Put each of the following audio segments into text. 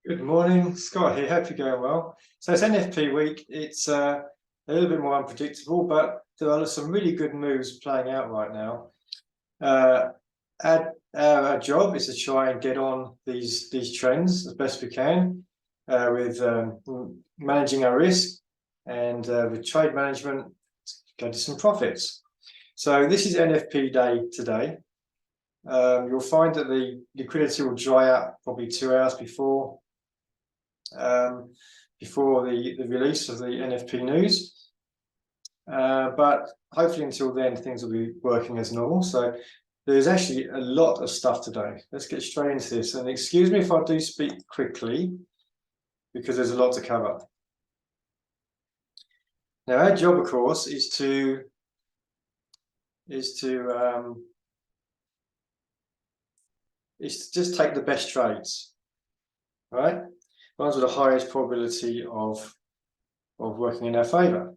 Good morning, Scott here. Hope you're going well. So it's NFP week. It's a little bit more unpredictable, but there are some really good moves playing out right now. Our job is to try and get on these trends as best we can with managing our risk and with trade management, go to some profits. So this is NFP day today. You'll find that the liquidity will dry up probably 2 hours before the release of the NFP news, but hopefully until then things will be working as normal. So there's actually a lot of stuff today. Let's get straight into this, and excuse me if I do speak quickly because there's a lot to cover. Now our job, of course, is to just take the best trades, right? Ones with the highest probability of working in our favor.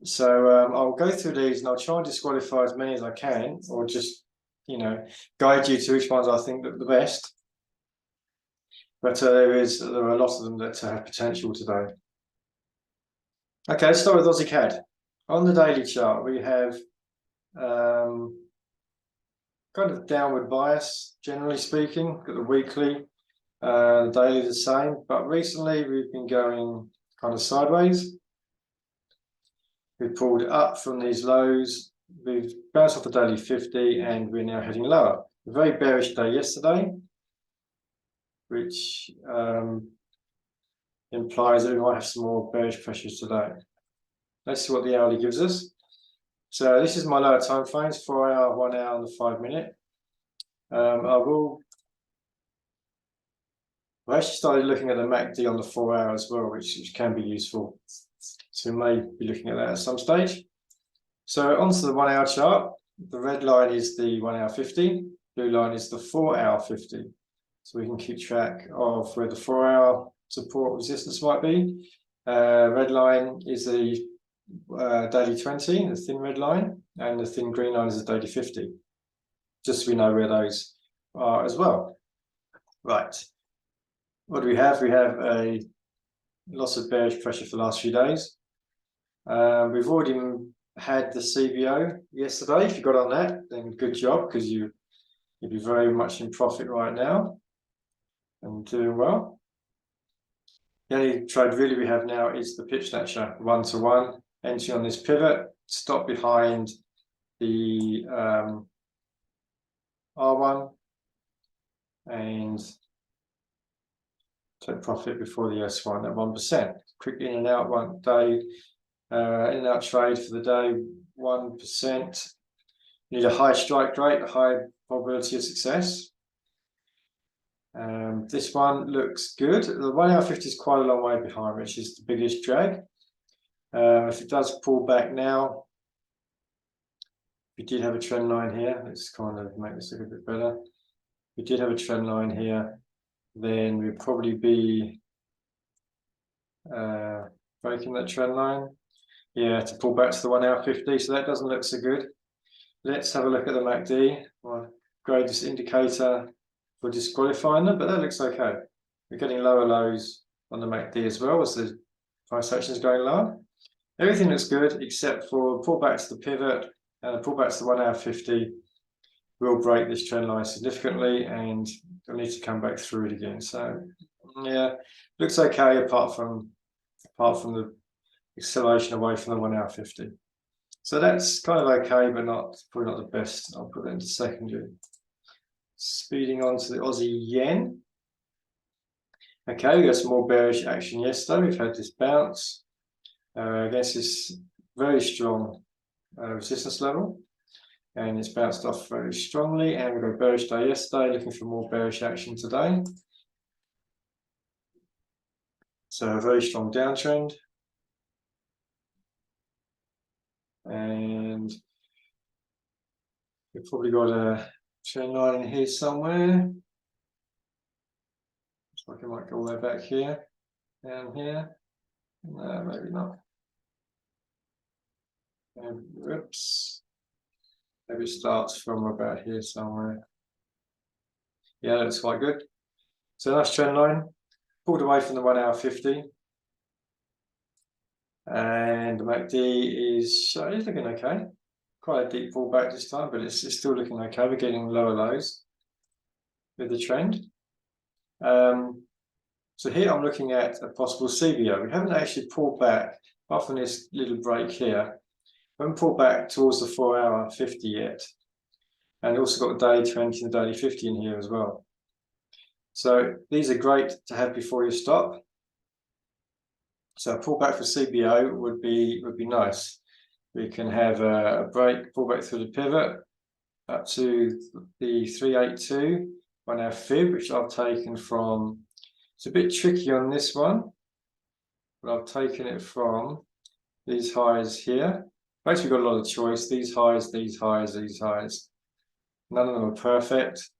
So I'll go through these and I'll try and disqualify as many as I can, or just guide you to which ones I think look the best. But there are a lot of them that have potential today. Okay, let's start with Aussie CAD. On the daily chart, we have kind of downward bias, generally speaking. Got the weekly. Daily the same, but recently we've been going kind of sideways. We've pulled up from these lows, we've bounced off the daily 50, and we're now heading lower. A very bearish day yesterday, which implies that we might have some more bearish pressures today. Let's see what the hourly gives us. So this is my lower time frames: 4 hour, 1 hour, and the 5 minute. I actually started looking at the MACD on the 4 hour as well, which can be useful. So we may be looking at that at some stage. So onto the 1 hour chart. The red line is the 1 hour 50. Blue line is the 4 hour 50. So we can keep track of where the 4 hour support resistance might be. Red line is the daily 20, the thin red line, and the thin green line is the daily 50. Just so we know where those are as well. Right. What do we have? We have a loss of bearish pressure for the last few days. We've already had the CBO yesterday. If you got on that, then good job, because you'd be very much in profit right now and doing well. The only trade really we have now is the pip snatcher, 1-to-1, entry on this pivot, stop behind the R1, and take profit before the S1 at 1%. Quick in and out one day, in and out trade for the day, 1%. You need a high strike rate, a high probability of success. This one looks good. The 1 hour 50 is quite a long way behind, which is the biggest drag. If it does pull back now, we did have a trend line here. Let's kind of make this look a bit better. We did have a trend line here. Then we'd probably be breaking that trend line. Yeah, to pull back to the 1 hour 50. So that doesn't look so good. Let's have a look at the MACD. I'll grade this indicator for disqualifying them, but that looks okay. We're getting lower lows on the MACD as well as the price action is going lower. Everything looks good except for pull back to the pivot and a pull back to the 1 hour 50. Will break this trend line significantly, and we'll need to come back through it again. So yeah, looks okay apart from the acceleration away from the 1 hour 50. So that's kind of okay, but probably not the best. I'll put that into secondary. Speeding on to the Aussie yen. Okay, we got some more bearish action yesterday. We've had this bounce against this very strong resistance level, and it's bounced off very strongly. And we got a bearish day yesterday, looking for more bearish action today. So a very strong downtrend. And we've probably got a trend line in here somewhere. Looks like it might go all the way back here, down here. No, maybe not. And whoops. Maybe it starts from about here somewhere. Yeah, that's quite good. So nice trend line, pulled away from the 1 hour 50. And the MACD is looking okay. Quite a deep pullback this time, but it's still looking okay. We're getting lower lows with the trend. So here I'm looking at a possible CBO. We haven't actually pulled back, apart from this little break here. We haven't pulled back towards the 4 hour 50 yet. And also got the daily 20 and the daily 50 in here as well. So these are great to have before you stop. So a pullback for CBO would be nice. We can have a break, pullback through the pivot up to the 382 on our fib, which I've taken from. It's a bit tricky on this one, but I've taken it from these highs here. Basically, got a lot of choice. These highs, these highs, these highs. None of them are perfect.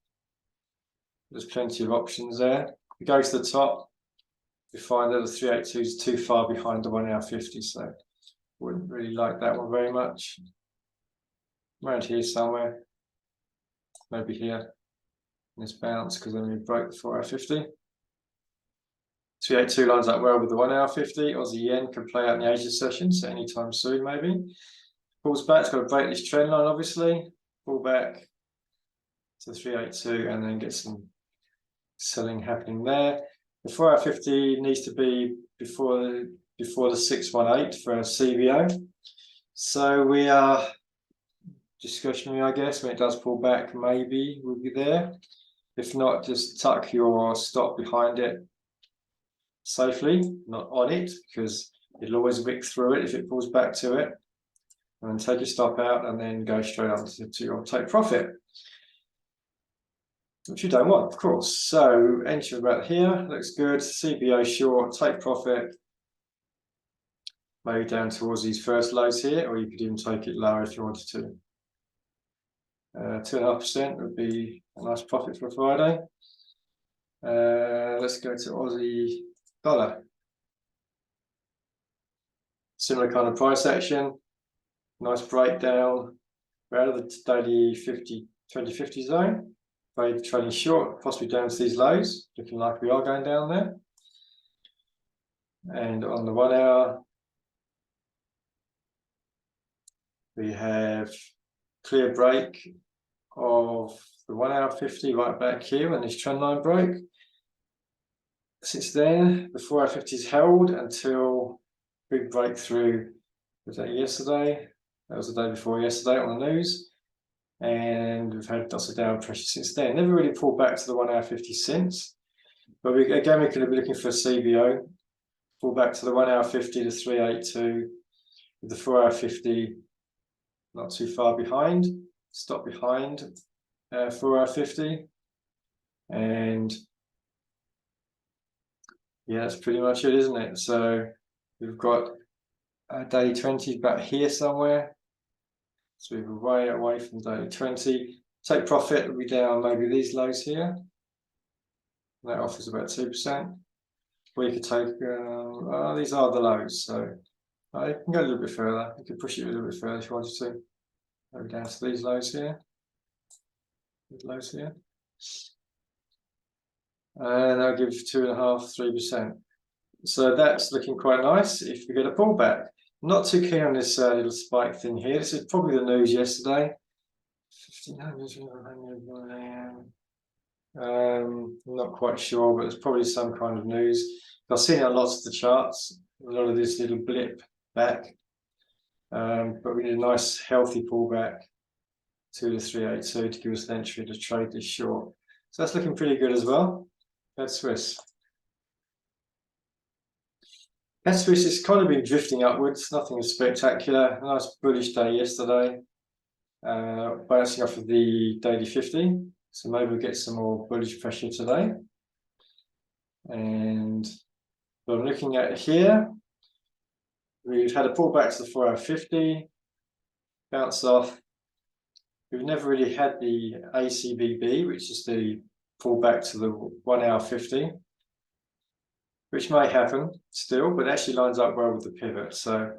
There's plenty of options there. We go to the top. We find that the 382 is too far behind the 1 hour 50, so wouldn't really like that one very much. Around here somewhere, maybe here in this bounce, because then we broke the 4 hour 50. 382 lines up well with the 1 hour 50. Aussie yen could play out in the Asia session, so anytime soon maybe. Pulls back, it's got to break this trend line obviously. Pull back to 382 and then get some selling happening there. The 4 hour 50 needs to be before the 618 for a CBO. So we are discretionary, I guess. When it does pull back, maybe we'll be there. If not, just tuck your stop behind it safely, not on it, because it'll always wick through it if it pulls back to it. And then take your stop out and then go straight on to your take profit, which you don't want, of course. So entry about here, looks good. CBO short, take profit. Maybe down towards these first lows here, or you could even take it lower if you wanted to. 2.5% would be a nice profit for a Friday. Let's go to Aussie dollar. Similar kind of price action. Nice breakdown. We're out of the daily 2050 zone. Trading short, possibly down to these lows. Looking like we are going down there. And on the 1 hour, we have clear break of the 1 hour 50 right back here when this trend line broke. Since then, the 4 hour 50 is held until big breakthrough. Was that yesterday? That was the day before yesterday on the news. And we've had lots of downward pressure since then. Never really pulled back to the 1 hour 50 since. But again, we could be looking for a CBO. Pull back to the 1 hour 50 to 382 with the 4 hour 50 not too far behind. Stop behind 4 hour 50. And yeah, that's pretty much it, isn't it? So we've got daily 20 back here somewhere. So we're way away from daily 20. Take profit will be down maybe these lows here. That offers about 2%. Or you could take, these are the lows. So you can go a little bit further. You could push it a little bit further if you wanted to. Maybe down to these lows here. These lows here. And that'll give 2.5–3%. So that's looking quite nice if we get a pullback. Not too keen on this little spike thing here. This is probably the news yesterday. 1500. Not quite sure, but it's probably some kind of news. I've seen it on lots of the charts. A lot of this little blip back, but we need a nice healthy pullback to the 382 to give us an entry to trade this short. So that's looking pretty good as well. That's Swiss. That Swiss has kind of been drifting upwards, nothing spectacular. A nice bullish day yesterday, bouncing off of the daily 50. So maybe we'll get some more bullish pressure today. And what I'm looking at here, we've had a pullback to the 4 hour 50, bounce off. We've never really had the ACBB, which is the pullback to the 1 hour 50. Which may happen still, but actually lines up well with the pivot. So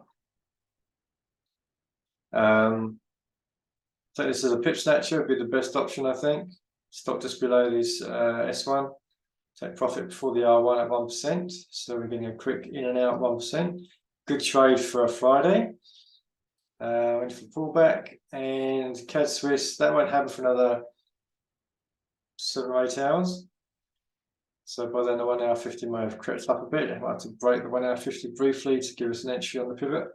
take this as a pip snatcher would be the best option, I think. Stop just below this S1. take profit before the R1 at 1%. So we're getting a quick in and out 1%. Good trade for a Friday. Went for pullback, and CAD Swiss, that won't happen for another 7 or 8 hours. So by then the 1 hour 50 may have crept up a bit. I might have to break the 1 hour 50 briefly to give us an entry on the pivot,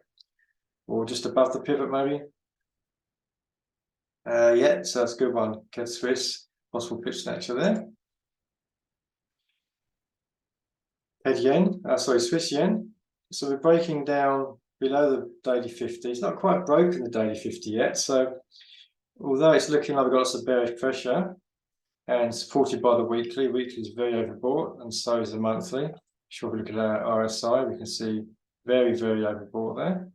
or just above the pivot maybe. Yeah, so that's a good one. CAD Swiss, possible pitch snatcher there. CAD Yen, sorry, Swiss Yen. So we're breaking down below the daily 50. It's not quite broken the daily 50 yet. So although it's looking like we've got some bearish pressure and supported by the weekly, weekly is very overbought, and so is the monthly. Sure, if we look at our RSI, we can see very, very overbought there.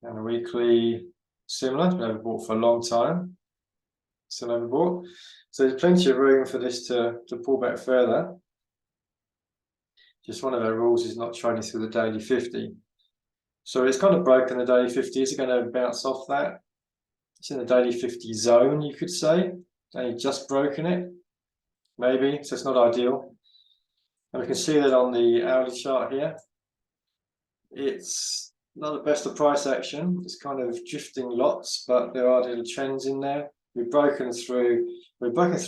And the weekly, similar, it's been overbought for a long time. Still overbought. So there's plenty of room for this to pull back further. Just one of our rules is not trading through the daily 50. So it's kind of broken the daily 50. Is it going to bounce off that? It's in the daily 50 zone, you could say. Only just broken it, maybe. So it's not ideal. And we can see that on the hourly chart here. It's not the best of price action. It's kind of drifting lots, but there are little trends in there. We've broken through the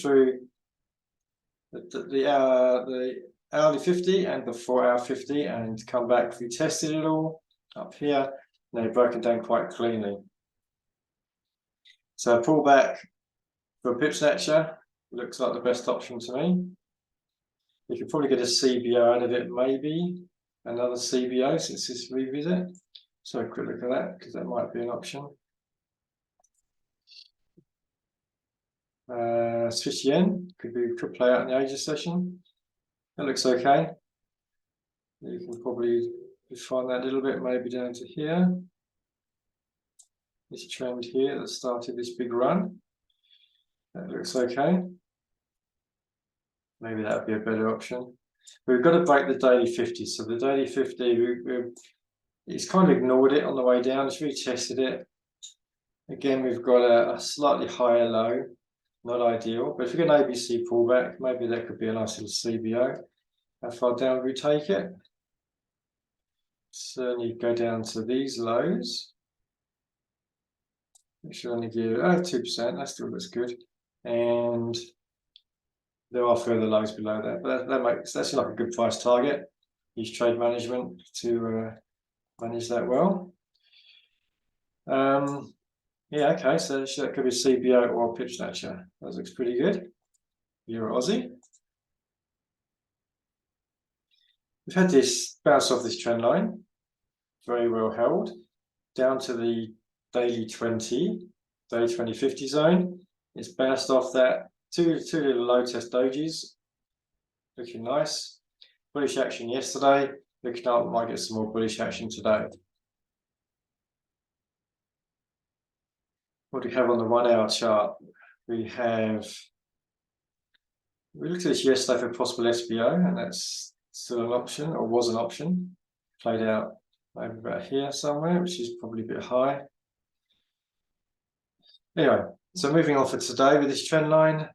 hourly 50 and the 4 hour 50, and come back. We tested it all up here, and they've broken down quite cleanly. So a pullback for a pitch snatcher looks like the best option to me. You could probably get a CBO out of it, maybe another CBO since this revisit. So a quick look at that, because that might be an option. Swiss Yen could play out in the Asia session. That looks okay. You can probably refine that a little bit, maybe down to here. This trend here that started this big run. That looks okay. Maybe that would be a better option. We've got to break the daily 50. So the daily 50, it's kind of ignored it on the way down. It's retested it. Again, we've got a slightly higher low. Not ideal. But if we get an ABC pullback, maybe that could be a nice little CBO. How far down we take it? Certainly go down to these lows. We should only give 2%. That still looks good. And there are further lows below that, but that's like a good price target. Use trade management to manage that well. Yeah, okay, so that could be CBO or pitch snatcher. That looks pretty good. Euro Aussie. We've had this bounce off this trend line, very well held, down to the daily 20, daily 20-50 zone. It's bounced off that. Two little low test dojis, looking nice. Bullish action yesterday, looking like we might get some more bullish action today. What do we have on the 1 hour chart? We looked at this yesterday for possible SBO, and that's still an option, or was an option. Played out maybe about here somewhere, which is probably a bit high. Anyway, so moving on for today with this trend line.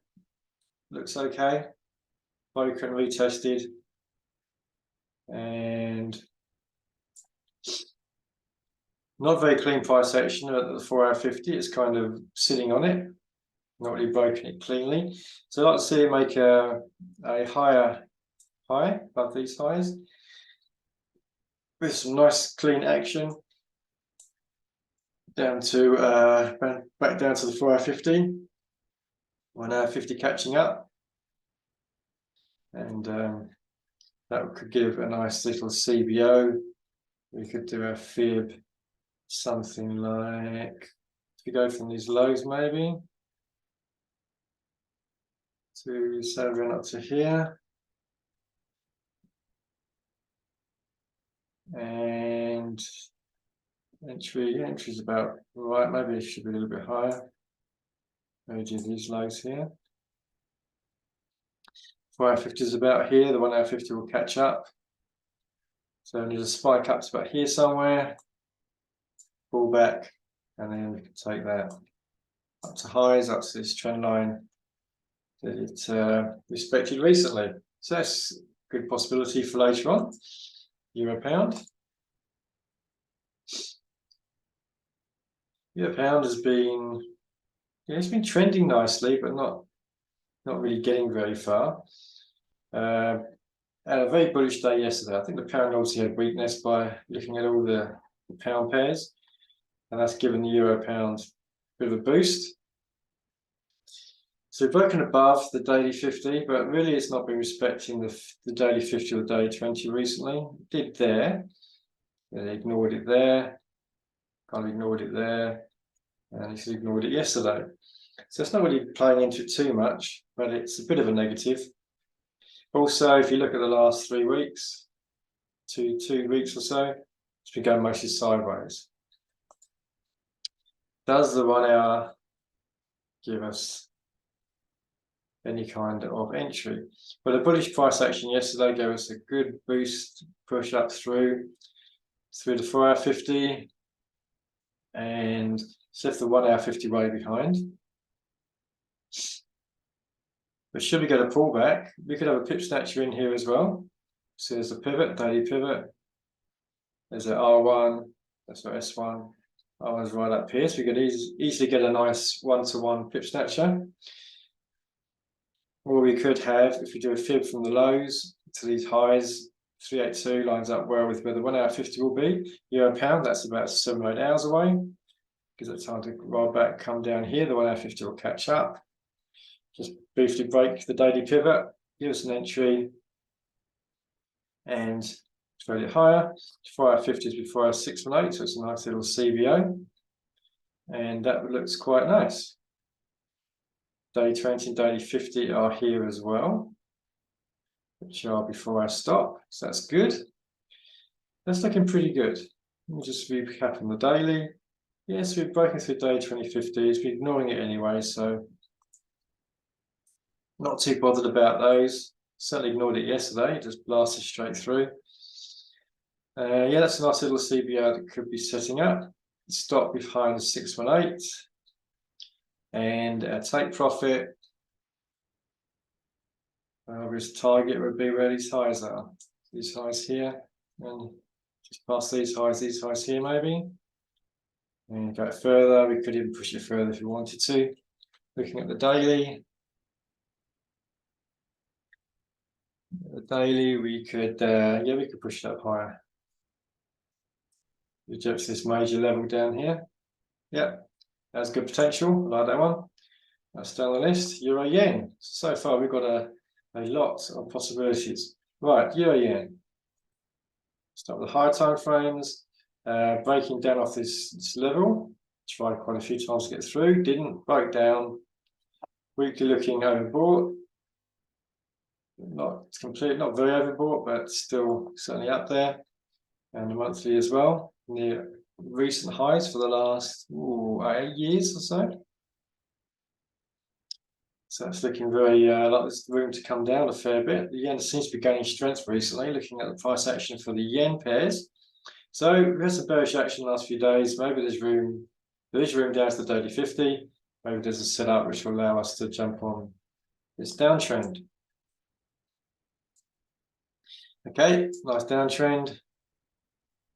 Looks okay. Broken, retested. And not very clean price action at the 4 hour 50. It's kind of sitting on it. Not really broken it cleanly. So I'd like to see it make a higher high above these highs with some nice clean action down to back down to the 4 hour 50. 1 hour 50 catching up, and that could give a nice little CBO. We could do a fib, something like, if we go from these lows maybe to say run up to here, and entry's about right. Maybe it should be a little bit higher. Maybe do these lows here. 4 hour 50 is about here. The 1 hour 50 will catch up. So there's a spike up to about here somewhere. Pull back, and then we can take that up to highs, up to this trend line that it respected recently. So that's a good possibility for later on. Euro pound. Euro pound has been, yeah, it's been trending nicely, but not really getting very far. Had a very bullish day yesterday. I think the pound obviously had weakness by looking at all the pound pairs, and that's given the euro pound a bit of a boost. So we've broken above the daily 50, but really it's not been respecting the daily 50 or the daily 20 recently. It did there, and ignored it there, kind of ignored it there, and it's ignored it yesterday. So it's not really playing into it too much, but it's a bit of a negative. Also, if you look at the last 3 weeks, two weeks or so, it's been going mostly sideways. Does the 1 hour give us any kind of entry? Well, the bullish price action yesterday gave us a good boost, push up through the 4 hour 50, and left the 1 hour 50 way behind. But should we get a pullback, we could have a pip snatcher in here as well. So there's a pivot, daily pivot. There's an R1, that's our S1. R1's right up here, so we could easily get a nice 1-to-1 pip snatcher. Or we could have, if we do a fib from the lows to these highs, 382 lines up well with where the 1 hour 50 will be. Euro pound, that's about 7 or 8 hours away. Gives it time to roll back, come down here, the 1 hour 50 will catch up. Just briefly break the daily pivot, give us an entry, and trade it higher. 4 hour 50 is before our 618, so it's a nice little CVO, and that looks quite nice. Daily 20 and daily 50 are here as well, which are before our stop, so that's good. That's looking pretty good. Let me just recap on the daily. Yes, we've broken through day 2050. It's been ignoring it anyway, so not too bothered about those. Certainly ignored it yesterday, it just blasted straight through. Yeah, that's a nice little CBO that could be setting up. Stop behind the 618. And our take profit, this target would be where these highs are. These highs here, and just past these highs here maybe. And go further, we could even push it further if we wanted to. Looking at the daily. We could, yeah, we could push it up higher. Rejects this major level down here. Yeah, that's good potential. I like that one. That's down the list. Euro yen. So far, we've got a lot of possibilities. Right, euro yen. Start with the higher time frames. Breaking down off this level. Tried quite a few times to get through. Didn't. Broke down. Weekly looking overbought. Not complete, not very overbought, but still certainly up there. And the monthly as well. Near recent highs for the last 8 years or so. So it's looking very like there's room to come down a fair bit. The yen seems to be gaining strength recently, looking at the price action for the yen pairs. So we had some bearish action the last few days. Maybe there's room. There is room down to the daily 50. Maybe there's a setup which will allow us to jump on this downtrend. Okay, nice downtrend.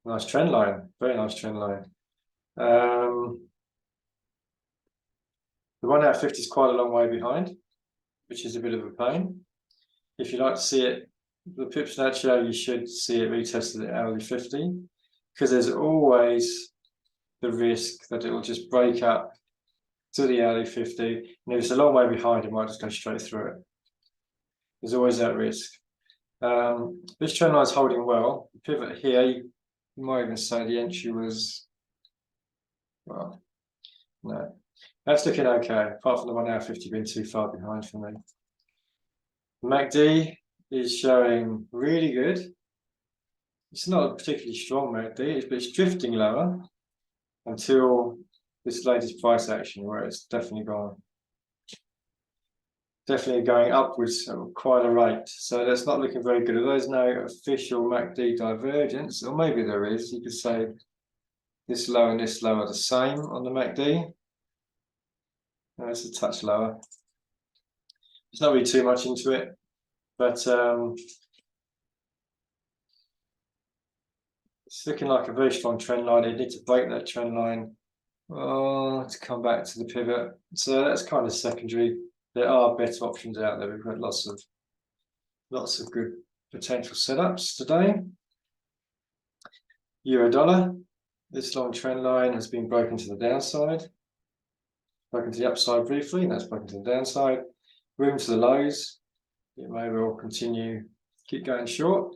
Nice trend line, very nice trend line. The 1 hour 50 is quite a long way behind, which is a bit of a pain. If you like to see it, the pip snatcher, you should see it retested at hourly 50, because there's always the risk that it will just break up to the hourly 50. And if it's a long way behind, it might just go straight through it. There's always that risk. This trend line is holding well. The pivot here, you might even say the entry was, well, no, that's looking okay, apart from the 1 hour 50 being too far behind for me. The MACD is showing really good. It's not a particularly strong MACD, but it's drifting lower until this latest price action where it's definitely gone. Definitely going upwards at quite a rate. So that's not looking very good. There's no official MACD divergence, or maybe there is. You could say this low and this low are the same on the MACD. No, it's a touch lower. There's not really too much into it. But it's looking like a very strong trend line. They need to break that trend line to come back to the pivot. So that's kind of secondary. There are better options out there. We've got lots of good potential setups today. Euro dollar. This long trend line has been broken to the downside. Broken to the upside briefly, and that's broken to the downside. Room to the lows. It may well continue, keep going short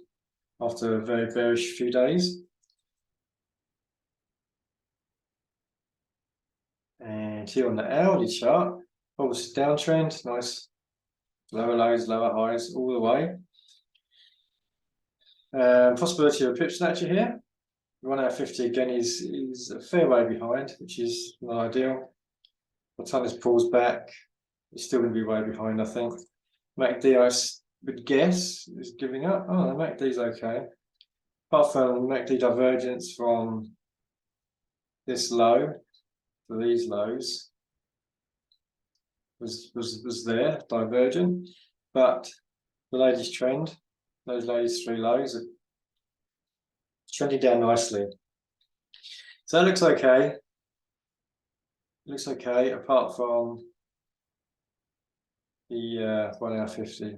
after a very bearish few days. And here on the hourly chart, obviously downtrend, nice lower lows, lower highs all the way. Possibility of a pip snatcher here. 1 hour 50 again is a fair way behind, which is not ideal. By the time this pulls back, it's still going to be way behind, I think. MACD, I would guess, is giving up. Oh, the MACD's okay. Apart from MACD divergence from this low to these lows was there, divergent. But the latest trend, those latest three lows are trending down nicely. So that looks okay. Looks okay, apart from the 1 hour 50,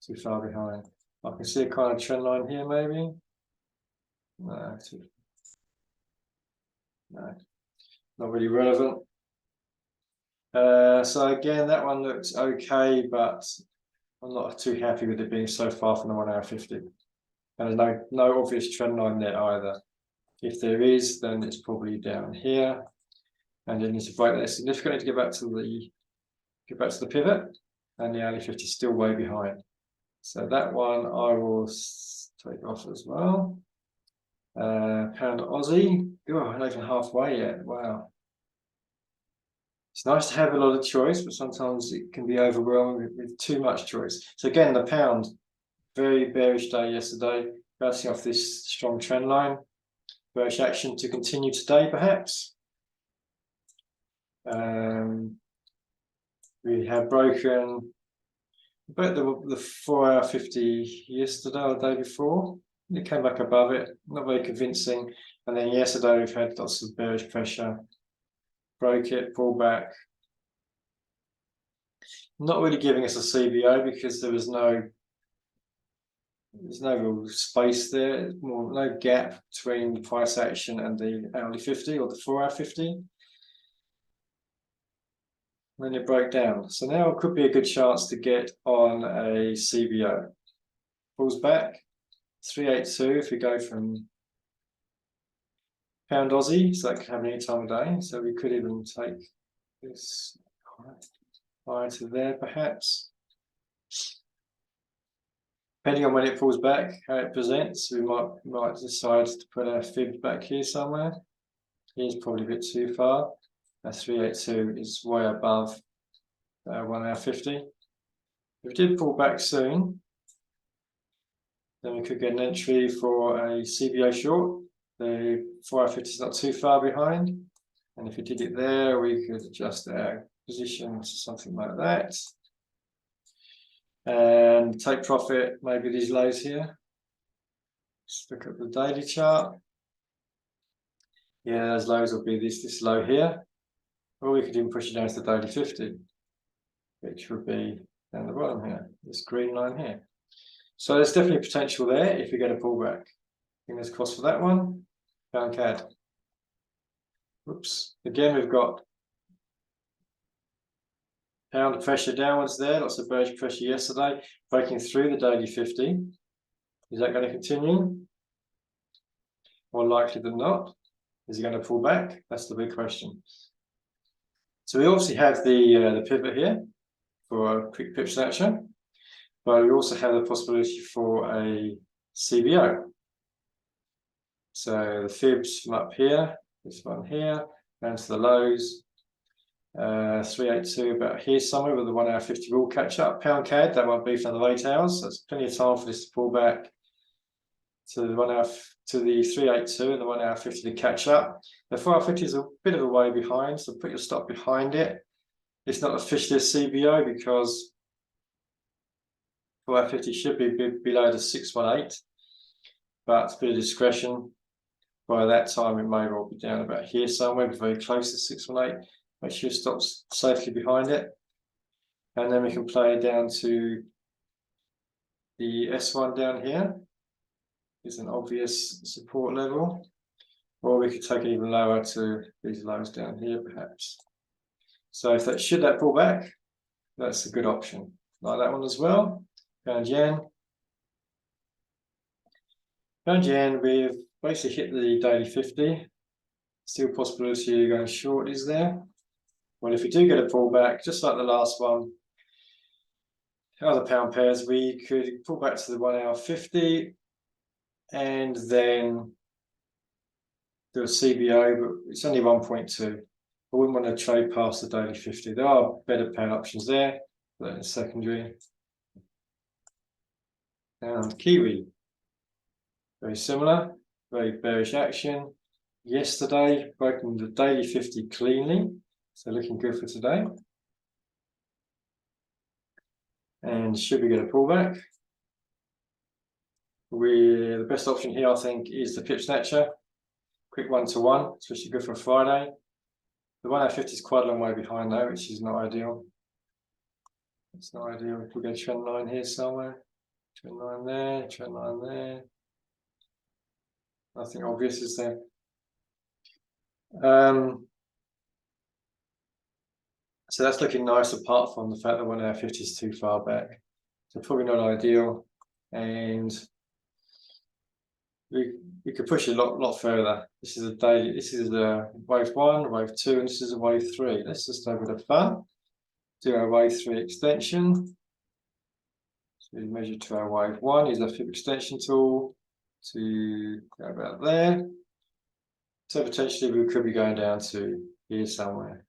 too far behind. I can see a kind of trend line here, maybe. No, not really relevant. So again, that one looks okay, but I'm not too happy with it being so far from the 1 hour 50. And there's no obvious trend line there either. If there is, then it's probably down here, and it needs to break that significantly to get back to the pivot. And the hourly 50 is still way behind. So that one I will take off as well. Pound Aussie. Oh, not even halfway yet. Wow. It's nice to have a lot of choice, but sometimes it can be overwhelming with too much choice. So again, the pound, very bearish day yesterday, bouncing off this strong trend line. Bearish action to continue today, perhaps. We have broken about the 4 hour 50 yesterday or the day before. It came back above it, not very convincing. And then yesterday we've had lots of bearish pressure. Broke it, pull back. Not really giving us a CBO because there's no real space there. More no gap between the price action and the hourly 50 or the 4 hour 50. Then it broke down. So now it could be a good chance to get on a CBO. Pulls back, 382 if we go from pound Aussie, so that could happen any time of day. So we could even take this higher to there perhaps. Depending on when it pulls back, how it presents, we might decide to put our fib back here somewhere. Here's probably a bit too far. 382 is way above 1 hour 50. If we did pull back soon, then we could get an entry for a CBO short. The 4 hour 50 is not too far behind. And if we did it there, we could adjust our position to something like that. And take profit, maybe these lows here. Let's look at the daily chart. Yeah, those lows will be this low here. Or we could even push it down to the daily 50, which would be down the bottom here, this green line here. So there's definitely potential there if we get a pullback. Fingers crossed for that one. Pound CAD. Whoops. Again, we've got pound pressure downwards there. Lots of bearish pressure yesterday, breaking through the daily 50. Is that going to continue? More likely than not. Is it going to pull back? That's the big question. So we obviously have the pivot here for a quick pip snatcher, but we also have the possibility for a CBO. So the fibs from up here, this one here, down to the lows, 382 about here somewhere with the 1 hour 50 will catch up. Pound CAD, that won't be for another 8 hours, so there's plenty of time for this to pull back to the 1 hour to the 382 and the 1 hour 50 to catch up. The 4 hour 50 is a bit of a way behind, so put your stop behind it. It's not officially a CBO because 4 hour 50 should be below the 618, but a bit of discretion. By that time, it may well be down about here somewhere, very close to 618. Make sure it stops safely behind it. And then we can play it down to the S1 down here. It's an obvious support level. Or we could take it even lower to these lows down here, perhaps. So if that should pull back, that's a good option. Like that one as well. Pound yen. Pound yen, we've basically hit the daily 50. Still possibility of going short is there. Well, if we do get a pullback, just like the last one, other pound pairs, we could pull back to the 1 hour 50 and then do a CBO, but it's only 1.2. I wouldn't want to trade past the daily 50. There are better pair options there, but in secondary. And Kiwi, very similar, very bearish action. Yesterday, broken the daily 50 cleanly, so looking good for today. And should we get a pullback? The best option here, I think, is the pip snatcher. Quick 1-to-1, especially good for Friday. The 1 hour 50 is quite a long way behind though, which is not ideal. It's not ideal. If we go trend line here somewhere, trend line there, trend line there. Nothing obvious is there. So that's looking nice apart from the fact that 1 hour 50 is too far back. So probably not ideal. And we could push it a lot further. This is a daily, this is a wave 1, wave 2, and this is a wave 3. Let's just have a bit of fun. Do our wave 3 extension. So we measure to our wave 1, use our fib extension tool to go about there. So potentially we could be going down to here somewhere.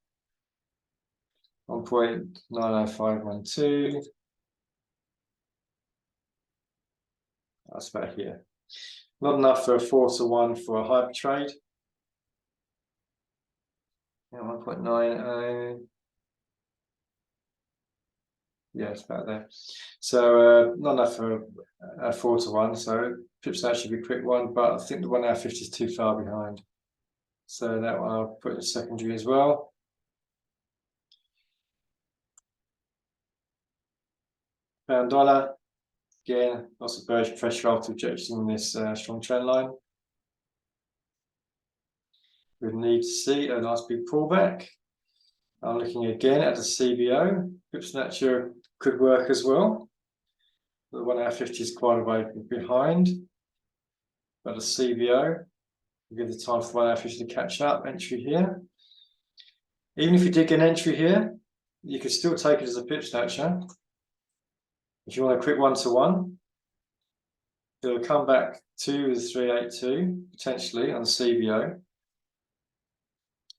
1.90512. That's about here. Not enough for a 4-to-1 for a hyper trade. Yeah, 1.90. Yeah, it's about there. So not enough for a 4-to-1. So pip snatch should be a quick one, but I think the 1 hour 50 is too far behind. So that one I'll put in secondary as well. Pound dollar. Again, lots of bearish pressure after rejection in this strong trend line. We need to see a nice big pullback. I'm looking again at the CBO. Pip snatcher could work as well. The 1 hour 50 is quite a way behind. But the CBO, we give the time for 1 hour 50 to catch up. Entry here. Even if you did get an entry here, you could still take it as a pip snatcher. If you want a quick 1-to-1, it'll come back to the 382 potentially on the CBO,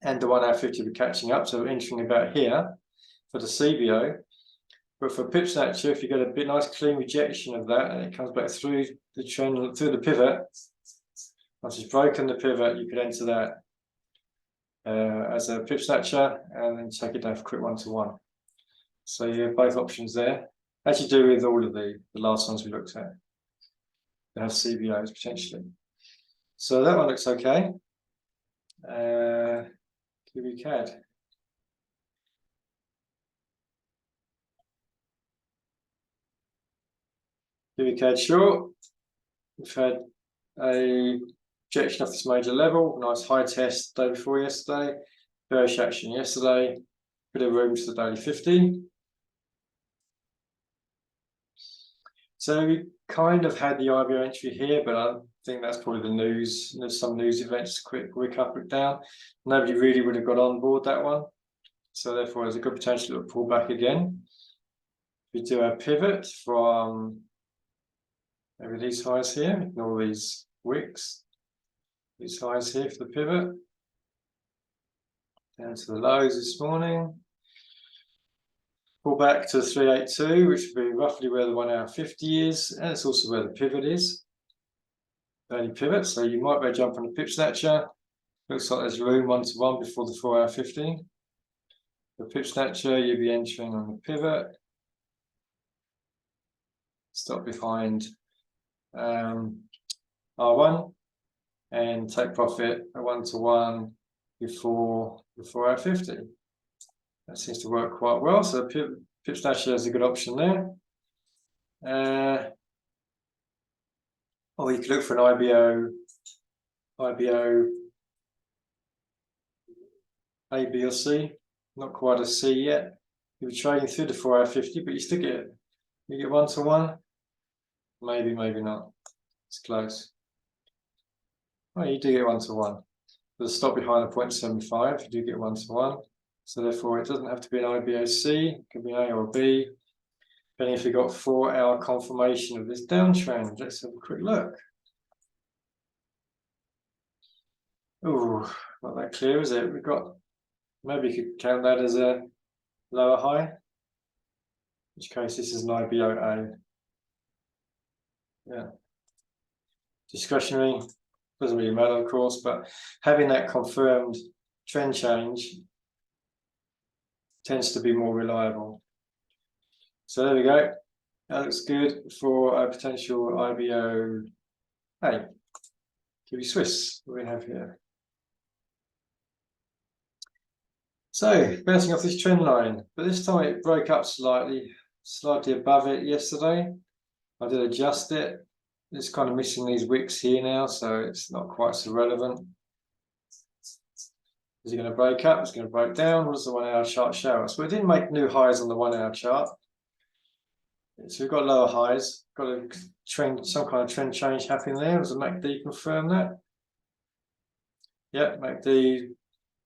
and the 1 hour 50 will be catching up. So we're entering about here for the CBO. But for pip snatcher, if you get a bit nice clean rejection of that and it comes back through the trend, through the pivot, once it's broken the pivot, you could enter that as a pip snatcher and then take it down for quick 1-to-1. So you have both options there, as you do with all of the last ones we looked at. They have CBOs potentially. So that one looks okay. Kiwi CAD. Kiwi CAD short. We've had a rejection off this major level, nice high test day before yesterday, bearish action yesterday, bit of room to the daily 50. So we kind of had the IBO entry here, but I think that's probably the news. There's some news events, quick up, quick down. Nobody really would have got on board that one. So therefore there's a good potential to pull back again. We do our pivot from maybe these highs here, ignore these wicks. These highs here for the pivot. Down to the lows this morning. Pull back to 382, which would be roughly where the 1 hour 50 is, and it's also where the pivot is. Daily pivot, so you might be able to jump on the pip snatcher. Looks like there's room 1-to-1 before the 4 hour 50. The pip snatcher, you'll be entering on the pivot. stop behind R1 and take profit at 1-to-1 before our 50. That seems to work quite well. So pips actually has a good option there. Or you could look for an IBO A, B, or C. Not quite a C yet. You're trading through the 4-hour 50, but you still get 1-to-1. Maybe, maybe not. It's close. Oh, you do get 1-to-1. The stop behind the 0.75, you do get 1-to-1. So therefore, it doesn't have to be an IBOC. It could be A or B. Depending if you've got 4-hour confirmation of this downtrend. Let's have a quick look. Oh, not that clear, is it? We've got, maybe you could count that as a lower high. In which case, this is an IBOA. Yeah. Discretionary, doesn't really matter, of course, but having that confirmed trend change tends to be more reliable. So there we go. That looks good for a potential IBO A. Kiwi Swiss, what do we have here? So bouncing off this trend line, but this time it broke up slightly above it yesterday. I did adjust it. It's kind of missing these wicks here now, so it's not quite so relevant. Is it going to break up? It's going to break down. What does the 1-hour chart show us? Well, it didn't make new highs on the 1-hour chart. So we've got lower highs, got a trend, some kind of trend change happening there. Does the MACD confirm that? Yeah, MACD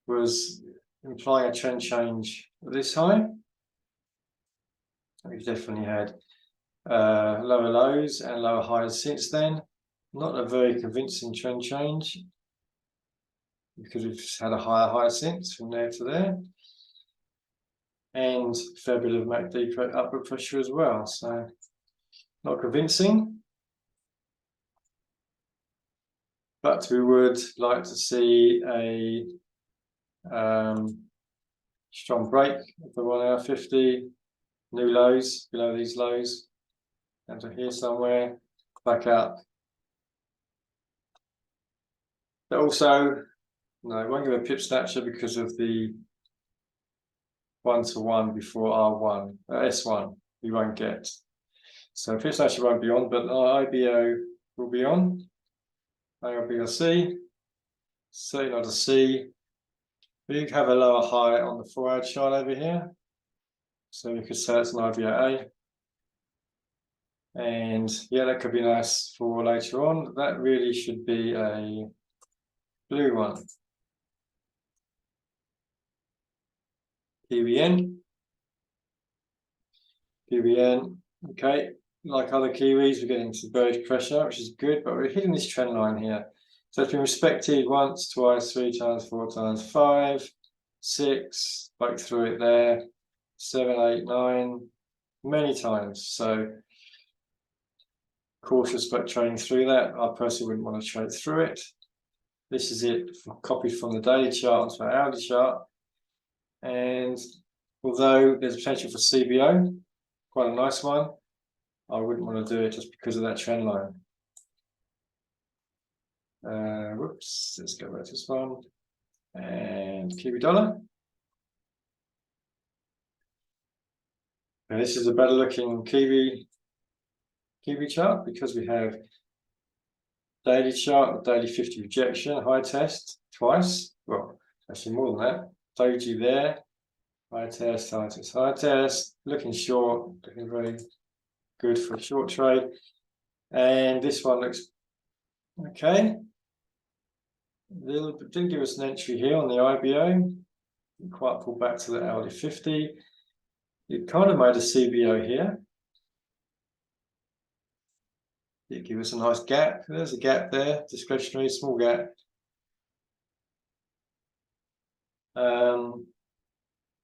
was implying a trend change at this high. We've definitely had lower lows and lower highs since then. Not a very convincing trend change because we've had a higher high since from there to there. And a fair bit of MACD upward pressure as well. So not convincing. But we would like to see a strong break of the 1-hour 50, new lows below these lows, and to here somewhere, back up. But also, no, I won't give a pip snatcher because of the 1-to-1 before R1, S1, we won't get. So pip snatcher won't be on, but our IBO will be on. A or B or C, certainly not a C. We have a lower high on the 4-hour chart over here. So we could say it's an IBOA. And yeah, that could be nice for later on. That really should be a blue one. PVN. PVN, okay. Like other Kiwis, we're getting some bearish pressure, which is good, but we're hitting this trend line here. So it's been respected once, twice, 3 times, 4 times, 5, 6, broke through it there, 7, 8, 9, many times. So cautious about trading through that. I personally wouldn't want to trade through it. This is it copied from the daily chart onto our hourly chart. And although there's potential for CBO, quite a nice one, I wouldn't want to do it just because of that trend line. Whoops, let's go back to this one. And Kiwi dollar. And this is a better looking Kiwi chart because we have daily chart, daily 50 rejection, high test twice. Well, actually more than that. Doji there. High test, high test, high test. Looking short, looking very good for a short trade. And this one looks okay. Didn't give us an entry here on the IBO. Didn't quite pull back to the hourly 50. It kind of made a CBO here. It gave us a nice gap. There's a gap there, discretionary, small gap.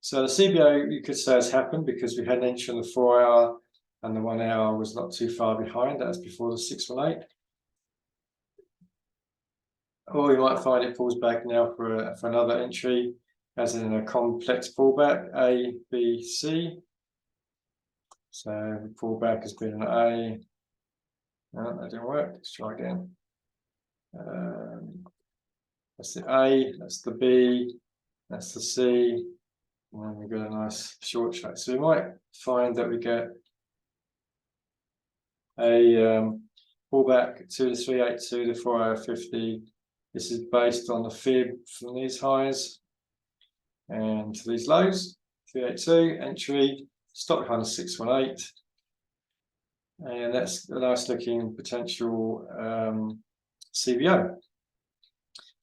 So the CBO, you could say, has happened because we had an entry on the 4-hour and the 1-hour was not too far behind. That's before the 618. Or we might find it pulls back now for another entry, as in a complex pullback, A, B, C. So the pullback has been an A, No, that didn't work. Let's try again. That's the A, that's the B, that's the C, and then we got a nice short track. So we might find that we get a pullback to the 382 to 450. This is based on the fib from these highs and to these lows. 382 entry, stop behind the 618, and that's a nice looking potential CBO.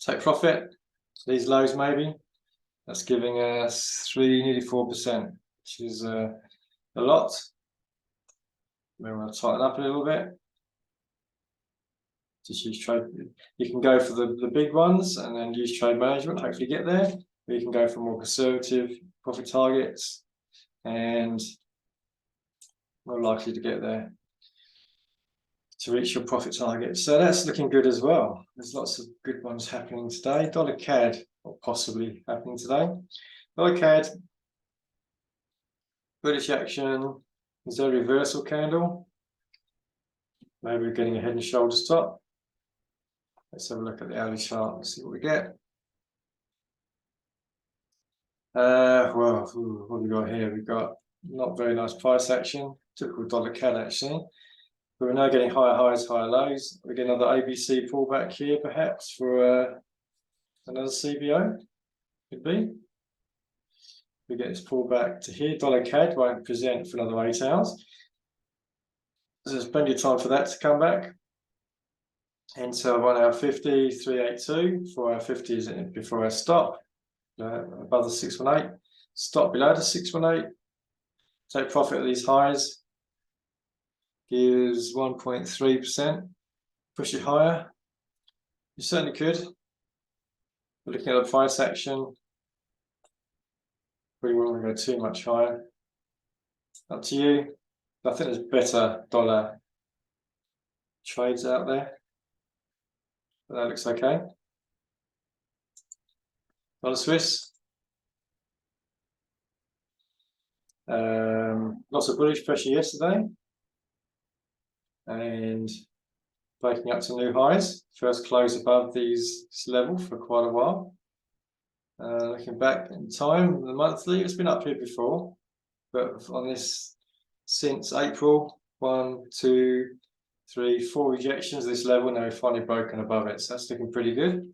Take profit, these lows maybe. That's giving us nearly 4%, which is a lot. We want to tighten up a little bit. Just use trade. You can go for the big ones and then use trade management, hopefully get there. Or you can go for more conservative profit targets and more likely to get there to reach your profit target. So that's looking good as well. There's lots of good ones happening today. Dollar CAD, or possibly happening today. Dollar CAD, bullish action. Is there a reversal candle? Maybe we're getting a head and shoulders top. Let's have a look at the hourly chart and see what we get. Well, what have we got here? We've got not very nice price action, typical dollar CAD actually. But we're now getting higher highs, higher lows. We get another ABC pullback here, perhaps for another CBO. Could be. We get this pullback to here. Dollar CAD won't present for another 8 hours. So there's plenty of time for that to come back. Enter 1 hour 50, 382. 4 hour 50 is before I stop. Above the 618. Stop below the 618. Take profit at these highs. Gives 1.3%. Push it higher. You certainly could. We're looking at the price action. We won't want to go too much higher. Up to you. I think there's better dollar trades out there. But that looks okay. Dollar Swiss. Lots of bullish pressure yesterday. And breaking up to new highs. First close above this level for quite a while. Looking back in time, the monthly, it's been up here before, but on this since April, 1, 2, 3, 4 rejections, this level, now we've finally broken above it, so that's looking pretty good.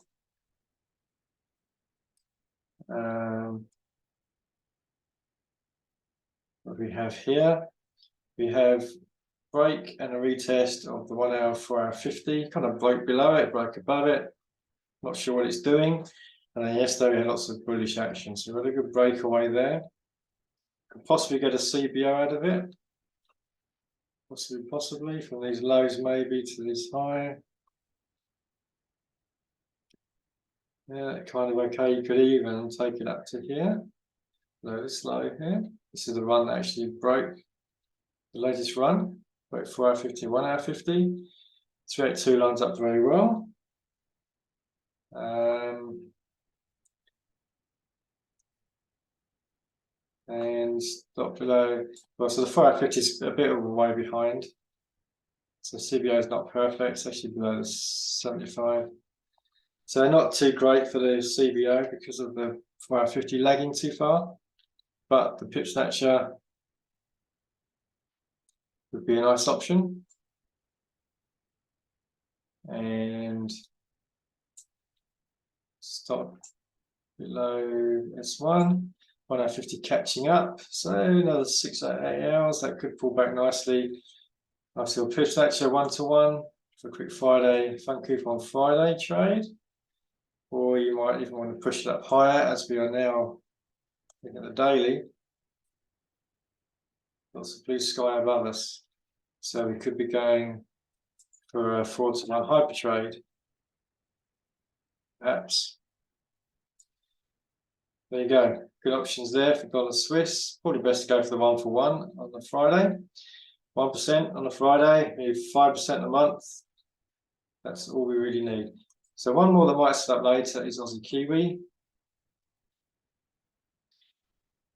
What we have here, we have break and a retest of the 1 hour, 4 hour 50, kind of broke below it, broke above it, not sure what it's doing. And then yesterday we had lots of bullish action, so really good breakaway there. Could possibly get a CBO out of it. Possibly from these lows maybe to this high. Yeah, kind of okay. You could even take it up to here. Below this low here. This is the run that actually broke the latest run. Broke 4 hour 50, 1 hour 50. 382 lines up very well. And stop below. Well, so the 4 hour 50 is a bit of a way behind. So CBO is not perfect, it's actually below the 75. So not too great for the CBO because of the 4 hour 50 lagging too far. But the pip snatcher would be a nice option. And stop below S1. 1 hour 50 catching up, so another 6 or 8 hours that could pull back nicely. I see a pip snatcher 1-to-1 for a quick Friday fun coupon Friday trade, or you might even want to push it up higher as we are now looking at the daily. Lots of blue sky above us, so we could be going for a 4-to-1 hyper trade, perhaps. There you go. Good options there for dollar Swiss. Probably best to go for the 1-for-1 on the Friday. 1% on a Friday, maybe 5% a month. That's all we really need. So one more that might set up later is Aussie Kiwi.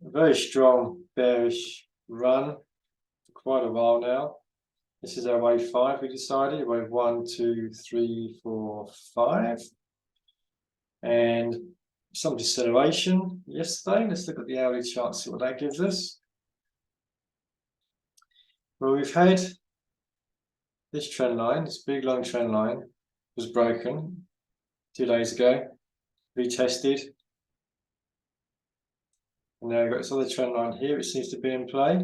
A very strong bearish run for quite a while now. This is our wave 5 we decided, wave 1, 2, 3, 4, 5. And some deceleration yesterday. Let's look at the hourly chart, see what that gives us. Well, we've had this trend line, this big long trend line, was broken 2 days ago, retested. And now we've got this other trend line here, which seems to be in play.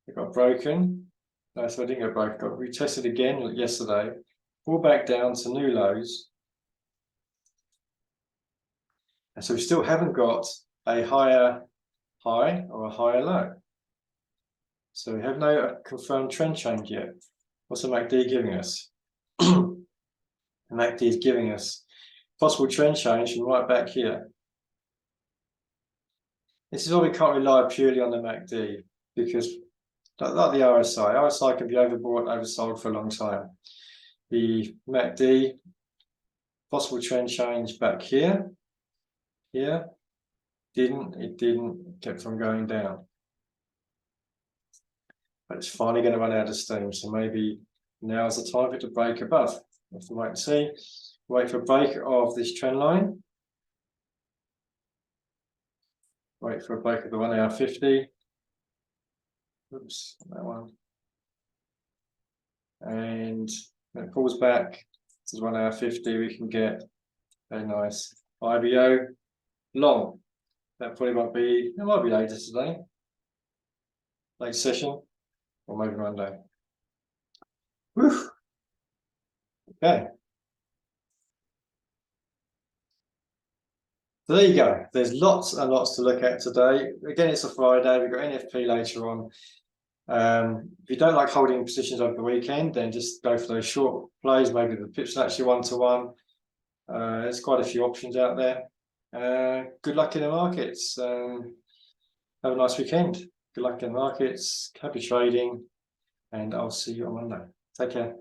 It got broken. No, so I didn't get broken, got retested again yesterday, pulled back down to new lows. And so we still haven't got a higher high or a higher low. So we have no confirmed trend change yet. What's the MACD giving us? The MACD is giving us possible trend change from right back here. This is why we can't rely purely on the MACD, because like the RSI can be overbought, oversold for a long time. The MACD, possible trend change back here, it didn't, kept on going down. But it's finally going to run out of steam, so maybe now is the time for it to break above. We have to wait and see. Wait for a break of this trend line. Wait for a break of the 1 hour 50. Oops, that one. And when it pulls back to 1 hour 50, we can get a nice IBO long. That probably might be, it might be later today, late session, or maybe Monday. Whew. Okay. So there you go. There's lots and lots to look at today. Again, it's a Friday. We've got NFP later on. If you don't like holding positions over the weekend, then just go for those short plays. Maybe the pips actually 1-to-1. There's quite a few options out there. Good luck in the markets. Have a nice weekend. Good luck in the markets. Happy trading, and I'll see you on Monday. Take care.